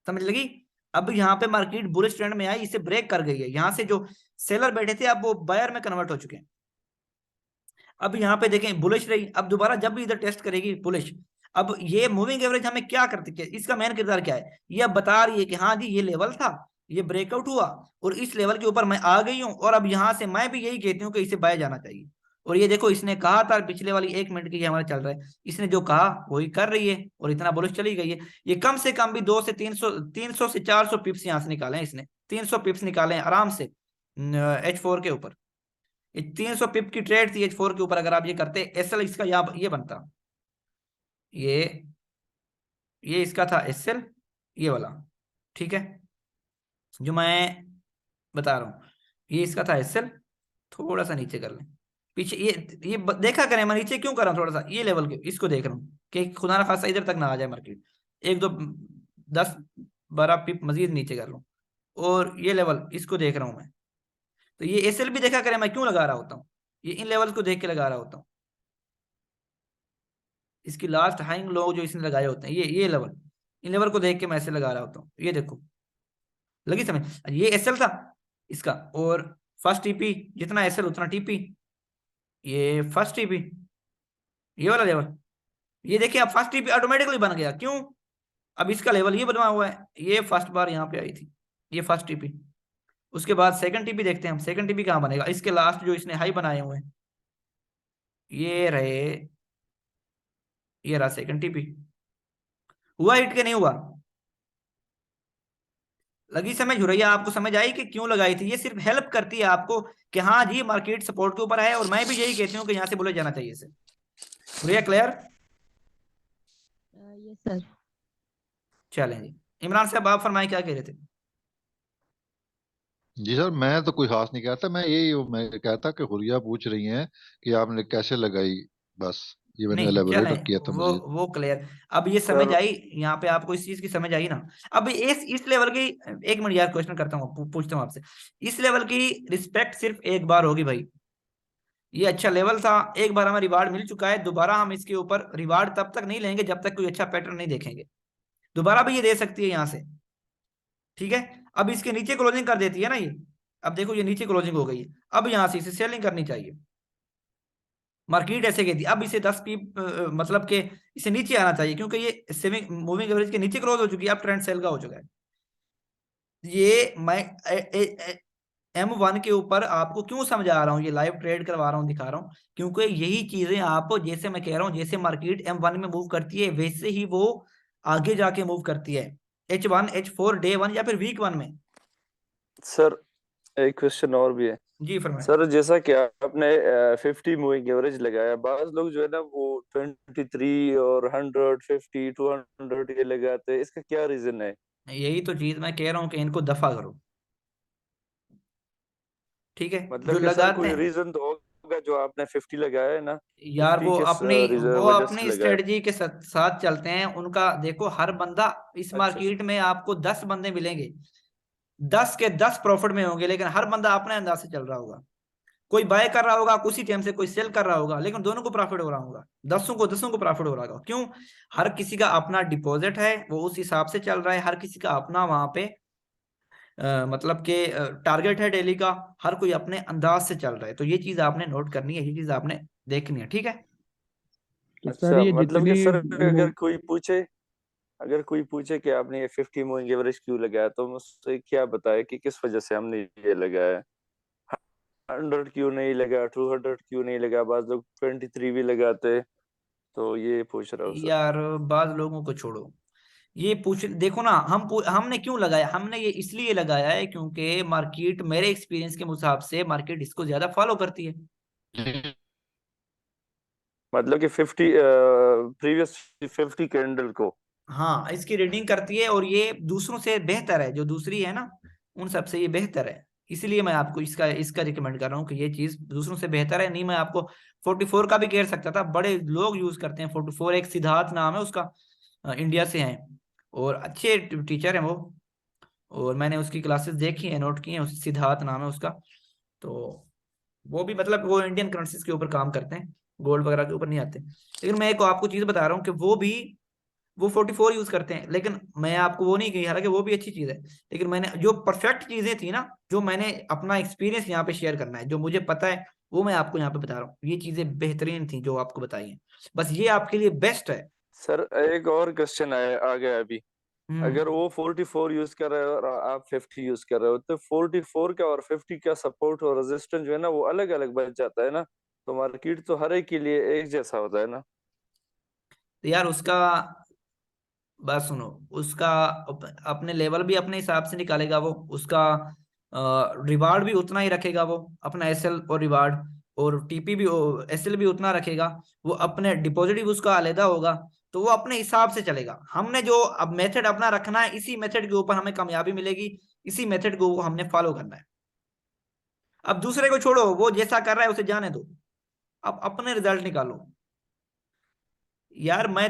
समझ लगी। अब यहाँ पे मार्केट बुलिश ट्रेंड में आई, इसे ब्रेक कर गई है, यहाँ से जो सेलर बैठे थे अब वो बायर में कन्वर्ट हो चुके हैं। अब यहाँ पे देखें बुलिश रही, अब दोबारा जब भी इधर टेस्ट करेगी बुलिश। अब ये मूविंग एवरेज हमें क्या करती है, इसका मेन किरदार क्या है, ये अब बता रही है कि हाँ जी ये लेवल था, ये ब्रेकआउट हुआ और इस लेवल के ऊपर मैं आ गई हूँ, और अब यहाँ से मैं भी यही कहती हूँ कि इसे बाय जाना चाहिए। और ये देखो इसने कहा था पिछले वाली 1 मिनट की, ये हमारा चल रहा है, इसने जो कहा वही कर रही है और इतना बुलिश चली गई है। ये कम से कम भी 200 से 400 पिप्स यहाँ से निकाले हैं इसने, 300 पिप्स निकाले हैं आराम से H4 के ऊपर। ये 300 पिप की ट्रेड थी H4 के ऊपर, अगर आप ये करते एसएल इसका ये बनता, ये इसका था एसएल ये वाला, ठीक है जो मैं बता रहा हूँ, ये इसका था एसएल। थोड़ा सा नीचे कर लें पीछे, देखा करें मैं नीचे क्यों कर रहा हूँ, थोड़ा सा ये लेवल के इसको देख रहा हूँ कि खुदा ना खासा इधर तक ना आ जाए मार्केट, 1 2 10 12 पिप मजीद नीचे कर लूँ, और ये लेवल इसको देख रहा हूँ मैं। तो ये एसएल भी देखा करें मैं क्यों लगा रहा होता हूँ, ये इन लेवल को देख के लगा रहा होता हूँ, इसकी लास्ट हाइंग लो जो इसने लगाए होते हैं, ये लेवल, इन लेवल को देख के मैं ऐसे लगा रहा होता हूँ। ये देखो लगी समझ, ये एसएल था इसका, और फर्स्ट टीपी जितना एसएल उतना टीपी, ये फर्स्ट टीपी ये वाला लेवल, ये देखिए अब फर्स्ट टीपी ऑटोमेटिकली बन गया, क्यों, अब इसका लेवल ये बनवा हुआ है, ये फर्स्ट बार यहाँ पे आई थी, ये फर्स्ट टीपी। उसके बाद सेकंड टीपी देखते हैं हम, सेकंड टीपी कहाँ बनेगा, इसके लास्ट जो इसने हाई बनाए हुए हैं ये रहे, ये रहा सेकंड टीपी, हुआ हिट के नहीं हुआ, लगी समझ, हो रही है आपको, समझ आई कि क्यों लगाई थी, ये सिर्फ हेल्प करती है आपको कि हाँ जी मार्केट सपोर्ट के ऊपर है, और मैं भी यही कहती हूँ कि यहाँ से बोले जाना चाहिए इसे। हो क्लियर? Yes sir. चलें जी, इमरान साहब आप फरमाएं क्या कह रहे थे। जी सर, मैं तो कोई खास नहीं कहता, मैं कहता कि हुरिया पूछ रही हैं कि आपने कैसे लगाई, बस ये मैंने नहीं एलेबोरेट चलें, किया था वो मजीद। वो क्लियर, अब ये समझ सर आई यहाँ पे आपको, इस चीज की समझ आई ना। अब इस लेवल की, 1 मिनट यार क्वेश्चन करता हूँ, पूछता हूँ आपसे, इस लेवल की रिस्पेक्ट सिर्फ एक बार होगी भाई, ये अच्छा लेवल था, एक बार हमें रिवार्ड मिल चुका है, दोबारा हम इसके ऊपर रिवार्ड तब तक नहीं लेंगे जब तक कोई अच्छा पैटर्न नहीं देखेंगे, दोबारा भी ये दे सकती है यहाँ से, ठीक है। अब इसके नीचे क्लोजिंग कर देती है ना ये, अब देखो ये नीचे क्लोजिंग हो गई है, अब यहाँ से इसे सेलिंग करनी चाहिए, मार्केट ऐसे कहती है, अब इसे 10 पीप मतलब के इसे नीचे आना चाहिए, क्योंकि ये सेविंग मूविंग एवरेज के नीचे क्लोज हो चुकी है, अब ट्रेंड सेल का हो चुका है। ये मैं M1 के ऊपर आपको क्यों समझा रहा हूँ, ये लाइव ट्रेड करवा रहा हूँ, दिखा रहा हूँ, क्योंकि यही चीजें आप, जैसे मैं कह रहा हूँ, जैसे मार्केट M1 में मूव करती है वैसे ही वो आगे जाके मूव करती है, H1 H4 डे 1 या फिर वीक 1 में। सर एक क्वेश्चन और भी है जी फरमाएं। सर, जैसा कि आपने 50 मूविंग एवरेज लगाया, बाज लोग जो है ना वो 23 और 150 200 ये लगाते हैं, इसका क्या रीजन है? यही तो चीज मैं कह रहा हूँ कि इनको दफा करो, ठीक है, जो मतलब कि सर लगाते कोई हैं रीजन तो होगा जो आपने 50 लगाया है ना, यार, 50 के वो वजह से अपनी लगाया। स्ट्रेटजी के साथ चलते हैं, उनका देखो हर बंदा, इस अच्छा अच्छा। मार्केट में आपको 10 बंदे मिलेंगे, 10 के 10 प्रॉफिट में होंगे, लेकिन हर बंदा अपने अंदाज से चल रहा होगा, कोई बाय कर रहा होगा उसी टाइम से, कोई सेल कर रहा होगा, लेकिन दोनों को प्रॉफिट हो रहा होगा, 10 को प्रॉफिट हो रहा होगा, क्यों, हर किसी का अपना डिपॉजिट है, वो उस हिसाब से चल रहा है, हर किसी का अपना वहां पे मतलब कि टारगेट है डेली का, हर कोई अपने अंदाज से चल रहा है, तो ये चीज आपने नोट करनी है, ये चीज आपने देखनी है, ठीक है। तो सर अच्छा ये मतलब कि जितनी सर अगर कोई पूछे कि आपने ये 50 मूविंग एवरेज क्यों लगाया, तो मुझसे क्या बताए कि किस वजह से हमने ये लगाया, 100 क्यों नहीं लगा, 200 क्यों नहीं लगा, बाद लोग 23 भी लगाते, तो ये पूछ रहा हूँ सर। यार बाद लोगों को छोड़ो, ये पूछ देखो ना, हमने क्यों लगाया, हमने ये इसलिए लगाया है क्योंकि मार्केट, मेरे एक्सपीरियंस के हिसाब से मार्केट इसको ज्यादा फॉलो करती है। मतलब कि 50 प्रीवियस 50 कैंडल को। हाँ इसकी रीडिंग करती है, और ये दूसरों से बेहतर है, जो दूसरी है ना उन सबसे ये बेहतर है, इसलिए मैं आपको इसका इसका रिकमेंड कर रहा हूँ कि ये चीज दूसरों से बेहतर है। नहीं मैं आपको 44 का भी कह सकता था, बड़े लोग यूज करते हैं 44, एक सिद्धार्थ नाम है उसका, इंडिया से हैं और अच्छे टीचर हैं वो, और मैंने उसकी क्लासेस देखी हैं, नोट की हैं, सिद्धार्थ नाम है उसका। तो वो भी मतलब वो इंडियन करेंसीज के ऊपर काम करते हैं, गोल्ड वगैरह के ऊपर नहीं आते, लेकिन मैं एक आपको चीज बता रहा हूँ कि वो भी वो 44 यूज करते हैं। लेकिन मैं आपको वो नहीं कही, हालांकि वो भी अच्छी चीज है, लेकिन मैंने जो परफेक्ट चीजें थी ना, जो मैंने अपना एक्सपीरियंस यहाँ पे शेयर करना है, जो मुझे पता है वो मैं आपको यहाँ पे बता रहा हूँ। ये चीजें बेहतरीन थी जो आपको बताई हैं, बस ये आपके लिए बेस्ट है। सर एक और क्वेश्चन आ गया अभी। अगर हम्म। वो 44 यूज कर रहे हो और आप 50 यूज कर रहे हो, तो 44 का और 50 का सपोर्ट और रेजिस्टेंस जो है ना, वो अलग अलग बच जाता है ना। तो मार्केट तो हर एक के लिए एक जैसा होता है ना। तो यार उसका बात सुनो, उसका अपने लेवल भी अपने हिसाब से निकालेगा वो, उसका रिवार्ड भी उतना ही रखेगा वो, अपना एसएल और रिवार्ड, और टीपी भी, एसएल भी उतना रखेगा। वो अपने डिपॉजिट भी उसका अलहदा होगा। तो वो अपने हिसाब से चलेगा। हमने जो अब मेथड अपना रखना है, इसी मेथड के ऊपर हमें कामयाबी मिलेगी, इसी मेथड को हमने फॉलो करना है। अब दूसरे को छोड़ो, वो जैसा कर रहा है उसे जाने दो, अब अपने रिजल्ट निकालो। यार मैं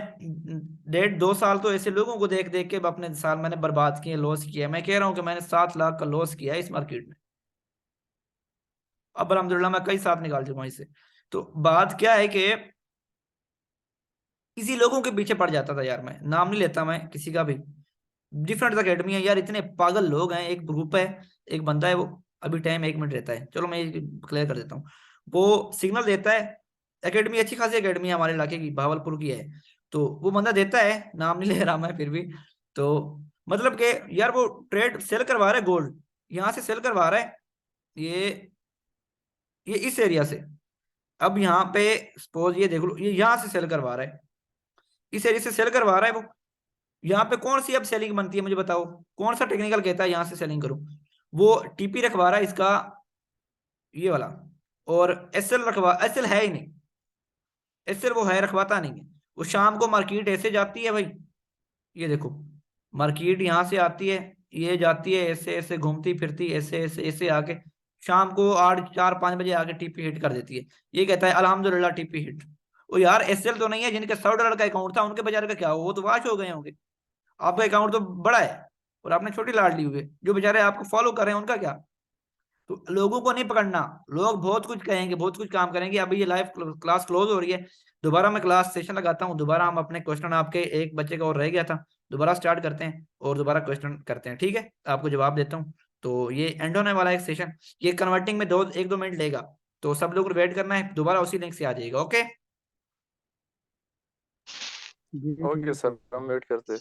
1.5-2 साल तो ऐसे लोगों को देख देख के अपने साल मैंने बर्बाद किए, लॉस किया। मैं कह रहा हूँ कि मैंने 7 लाख का लॉस किया है इस मार्केट में। अब अल्हम्दुलिल्लाह मैं कई साथ निकाल चुका हूं इससे। तो बात क्या है कि इसी लोगों के पीछे पड़ जाता था यार। मैं नाम नहीं लेता मैं किसी का भी। डिफरेंट अकेडमी है यार, इतने पागल लोग हैं। एक ग्रुप है, एक बंदा है, वो अभी टाइम 1 मिनट रहता है, चलो मैं क्लियर कर देता हूँ। वो सिग्नल देता है, एकेडमी अच्छी खासी एकेडमी है, हमारे इलाके की भावलपुर की है। तो वो बंदा देता है, नाम नहीं ले रहा मैं फिर भी। तो मतलब कि यार वो ट्रेड सेल करवा रहा है, गोल्ड यहाँ से सेल करवा रहा है, ये ये इस एरिया से। अब यहाँ पे सपोज ये देख लो, ये यहाँ से सेल करवा रहा है, इस एरिया से सेल करवा रहा है वो। यहाँ पे कौन सी अब सेलिंग बनती है मुझे बताओ, कौन सा टेक्निकल कहता है यहाँ से सेलिंग करो। वो टीपी रखवा रहा है इसका, ये वाला, और एसएल रखवा, एसएल है ही नहीं, एसएल वो है रखवाता नहीं है। वो शाम को मार्केट ऐसे जाती है भाई, ये देखो, मार्केट यहाँ से आती है, ये जाती है ऐसे ऐसे घूमती फिरती, ऐसे ऐसे ऐसे आके शाम को 8-4-5 बजे आके टीपी हिट कर देती है। ये कहता है अल्हम्दुलिल्लाह टीपी हिट। वो यार एसएल तो नहीं है, जिनके $100 का अकाउंट था उनके बेचारे का क्या हो, वो तो वाश हो गए होंगे। आपका अकाउंट तो बड़ा है और आपने छोटी लाड ली हुई है, जो बेचारे आपको फॉलो कर रहे हैं उनका क्या। तो लोगों को नहीं पकड़ना। लोग बहुत कुछ कहेंगे, बहुत कुछ काम करेंगे। अभी ये लाइव क्लास क्लोज हो रही है, दोबारा मैं क्लास सेशन लगाता हूँ, दोबारा हम अपने क्वेश्चन, आपके एक बच्चे का और रह गया था, दोबारा स्टार्ट करते हैं और दोबारा क्वेश्चन करते हैं, ठीक है, आपको जवाब देता हूँ। तो ये एंड होने वाला है एक सेशन, ये कन्वर्टिंग में 1-2 मिनट लेगा। तो सब लोग वेट करना है, दोबारा उसी लिंक से आ जाएगा। ओके। जी ओके ठीक सर, है। हम वेट करते हैं।